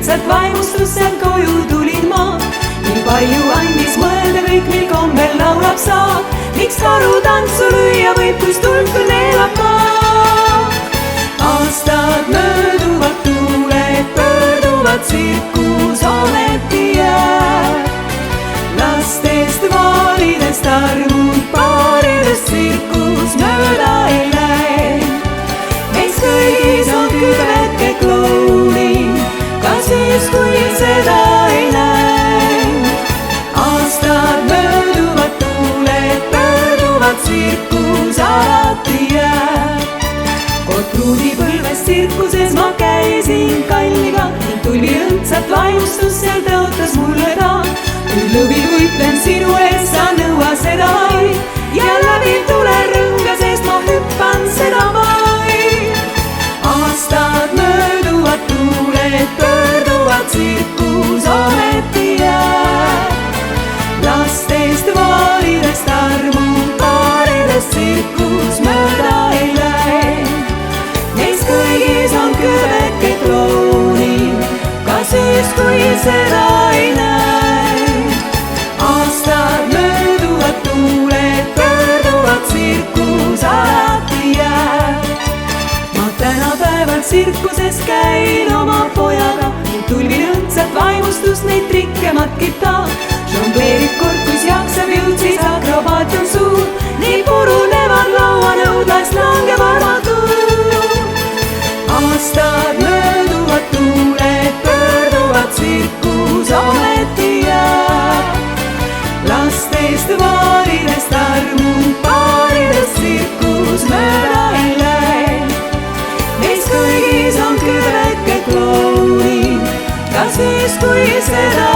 õndsat vaimustust sealt koju tulin ma. nii palju andis mõelda kõik, mil kombel laulab saak. miks karu tantsu lüüa võib, kus tuld küll neelab maak. aastad mööduvad, tuuled pöörduvad, tsirkus ometi jääb. lastest vaalidest armud paaridest tsirkus mööda ei lähe. meis kõigis on kübeke klounid, ka siis, kui seda ei näe. aastad mööduvad, tuuled pöörduvad, tsirkus alati jääb. kord pruudipõlves tsirkuses ma käisin kalliga ning tuli õndsat vaimustust seal tõotas mulle ta. kui lõvil võitlen sinu ees, sa nõua seda vaid ja läbi tule rõnga, sest ma hüppan seda vaid. aastad mööduvad, tuuled pöörduvad, tsirkus ometi jääb. lastest vaalidest armud paaridest tsirkus mööda ei lähe. neis kõigis on kübeke klounid, ka siis, kui seda ei näe. aastad mööduvad, tuuled pöörduvad, tsirkus alati jääb. ma tänapäeval tsirkuses käin oma pojaga ning tulvil õndsat vaimustust neid trikke matkib ta. žongleerib kord, kus jaksab jõud, siis akrobaat on suur. nii purunevad lauanõudlast langeb armatuur. aastad mööduvad, tuuled pöörduvad, tsirkus ometi jääb. lastest vaalidest armud paaridest tsirkus mööda ei lähe. neis kõigis on kübeke klounid, ka siis, kui seda